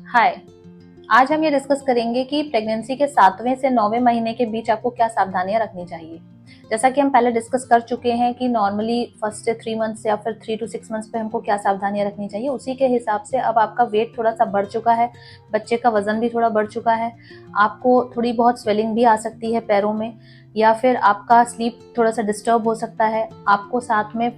हाय। आज हम ये डिस्कस करेंगे कि प्रेगनेंसी के 7वें से 9वें महीने के बीच आपको क्या सावधानियां रखनी चाहिए। जैसा कि हम पहले डिस्कस कर चुके हैं कि नॉर्मली फर्स्ट से 3 मंथ्स या फिर 3 to 6 मंथ्स पे हमको क्या सावधानियां रखनी चाहिए, उसी के हिसाब से अब आपका वेट थोड़ा सा बढ़ चुका है, बच्चे का वजन भी थोड़ा बढ़ चुका है, आपको थोड़ी बहुत स्वेलिंग भी आ सकती है पैरों में, या फिर आपका स्लीप थोड़ा सा डिस्टर्ब हो सकता है। आपको साथ में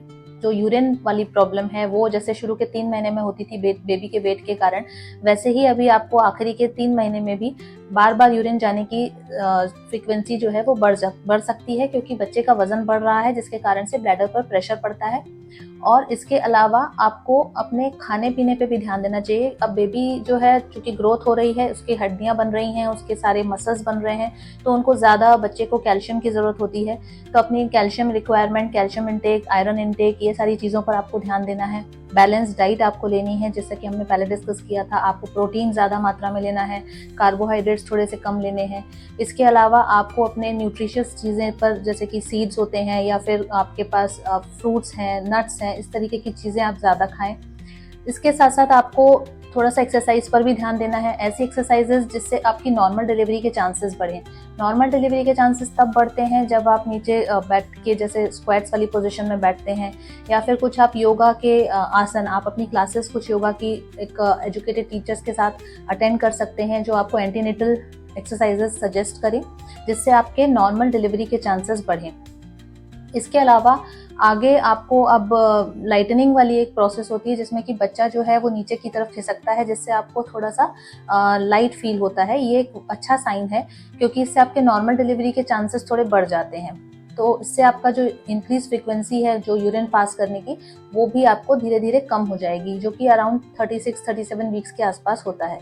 जो यूरिन वाली प्रॉब्लम है वो जैसे शुरू के 3 महीने में होती थी बेबी के वेट के कारण, वैसे ही अभी आपको आखिरी के 3 महीने में भी बार बार यूरिन जाने की फ्रीक्वेंसी जो है वो बढ़ सकती है, क्योंकि बच्चे का वजन बढ़ रहा है जिसके कारण से ब्लैडर पर प्रेशर पड़ता है। और इसके अलावा आपको अपने खाने पीने पे भी ध्यान देना चाहिए। अब बेबी जो है चूंकि ग्रोथ हो रही है, उसकी हड्डियां बन रही हैं, उसके सारे मसल्स बन रहे हैं, तो उनको ज़्यादा बच्चे को कैल्शियम की ज़रूरत होती है। तो अपनी calcium requirement, calcium intake, iron intake, ये सारी चीज़ों पर आपको ध्यान देना है। बैलेंस डाइट आपको लेनी है, जैसे कि हमने पहले डिस्कस किया था। आपको प्रोटीन ज़्यादा मात्रा में लेना है, कार्बोहाइड्रेट्स थोड़े से कम लेने हैं। इसके अलावा आपको अपने न्यूट्रिशियस चीज़ें पर, जैसे कि सीड्स होते हैं या फिर आपके पास फ्रूट्स हैं, नट्स हैं, इस तरीके की चीज़ें आप ज़्यादा खाएं। इसके साथ साथ आपको थोड़ा सा एक्सरसाइज पर भी ध्यान देना है, ऐसी एक्सरसाइजेज जिससे आपकी नॉर्मल डिलीवरी के चांसेस बढ़ें। नॉर्मल डिलीवरी के चांसेस तब बढ़ते हैं जब आप नीचे बैठ के जैसे स्क्वाट्स वाली पोजीशन में बैठते हैं, या फिर कुछ आप योगा के आसन, आप अपनी क्लासेस कुछ योगा की एक एजुकेटेड टीचर्स के साथ अटेंड कर सकते हैं, जो आपको एंटीनेटल एक्सरसाइजेस सजेस्ट करें, जिससे आपके नॉर्मल डिलीवरी के चांसेस बढ़ें। इसके अलावा आगे आपको अब लाइटनिंग वाली एक प्रोसेस होती है, जिसमें कि बच्चा जो है वो नीचे की तरफ खिसकता है, जिससे आपको थोड़ा सा लाइट फील होता है। ये एक अच्छा साइन है, क्योंकि इससे आपके नॉर्मल डिलीवरी के चांसेस थोड़े बढ़ जाते हैं। तो इससे आपका जो इंक्रीज फ्रिक्वेंसी है जो यूरिन पास करने की, वो भी आपको धीरे धीरे कम हो जाएगी, जो कि अराउंड 36-37 वीक्स के आसपास होता है।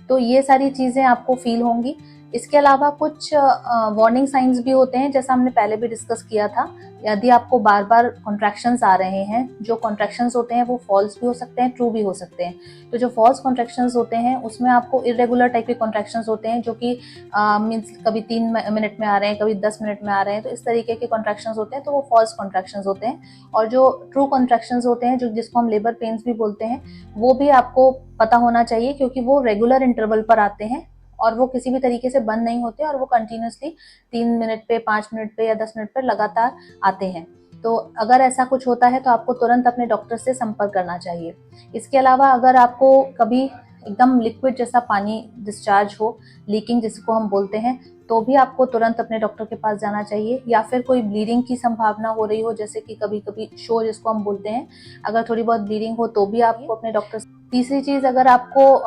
तो ये सारी चीज़ें आपको फील होंगी। इसके अलावा कुछ वार्निंग साइंस भी होते हैं, जैसा हमने पहले भी डिस्कस किया था। यदि आपको बार बार कॉन्ट्रैक्शंस आ रहे हैं, जो कॉन्ट्रैक्शंस होते हैं वो फॉल्स भी हो सकते हैं, ट्रू भी हो सकते हैं। तो जो फॉल्स कॉन्ट्रैक्शंस होते हैं उसमें आपको इरेगुलर टाइप के कॉन्ट्रैक्शंस होते हैं, जो कि मीन्स कभी 3 मिनट में आ रहे हैं, कभी 10 मिनट में आ रहे हैं, तो इस तरीके के कॉन्ट्रैक्शंस होते हैं, तो वो फॉल्स कॉन्ट्रैक्शंस होते हैं। और जो ट्रू कॉन्ट्रैक्शंस होते हैं, जो जिसको हम लेबर पेन्स भी बोलते हैं, वो भी आपको पता होना चाहिए, क्योंकि वो रेगुलर इंटरवल पर आते हैं और वो किसी भी तरीके से बंद नहीं होते, और वो कंटिन्यूसली 3 मिनट पे, 5 मिनट पे या 10 मिनट पे लगातार आते हैं। तो अगर ऐसा कुछ होता है तो आपको तुरंत अपने डॉक्टर से संपर्क करना चाहिए। इसके अलावा अगर आपको कभी एकदम लिक्विड जैसा पानी डिस्चार्ज हो, लीकिंग जिसको हम बोलते हैं, तो भी आपको तुरंत अपने डॉक्टर के पास जाना चाहिए। या फिर कोई ब्लीडिंग की संभावना हो रही हो, जैसे कि कभी कभी शो जिसको हम बोलते हैं, अगर थोड़ी बहुत ब्लीडिंग हो तो भी आपको अपने डॉक्टर। तीसरी चीज़, अगर आपको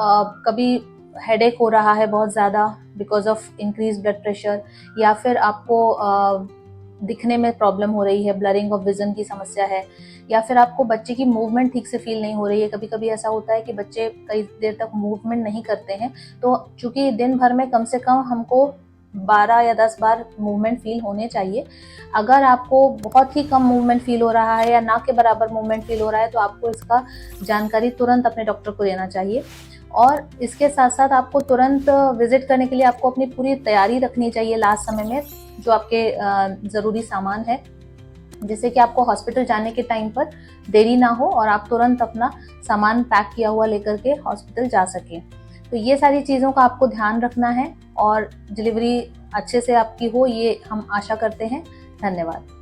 कभी हेडेक हो रहा है बहुत ज़्यादा because of increase blood pressure, या फिर आपको दिखने में प्रॉब्लम हो रही है, ब्लरिंग ऑफ विजन की समस्या है, या फिर आपको बच्चे की मूवमेंट ठीक से फील नहीं हो रही है। कभी कभी ऐसा होता है कि बच्चे कई देर तक मूवमेंट नहीं करते हैं, तो चूंकि दिन भर में कम से कम हमको 12 या 10 बार मूवमेंट फील होने चाहिए। अगर आपको बहुत ही कम मूवमेंट फील हो रहा है या ना के बराबर मूवमेंट फील हो रहा है, तो आपको इसका जानकारी तुरंत अपने डॉक्टर को देना चाहिए। और इसके साथ साथ आपको तुरंत विजिट करने के लिए आपको अपनी पूरी तैयारी रखनी चाहिए लास्ट समय में, जो आपके ज़रूरी सामान है, जिससे कि आपको हॉस्पिटल जाने के टाइम पर देरी ना हो और आप तुरंत अपना सामान पैक किया हुआ लेकर के हॉस्पिटल जा सकें। तो ये सारी चीज़ों का आपको ध्यान रखना है, और डिलीवरी अच्छे से आपकी हो, ये हम आशा करते हैं। धन्यवाद।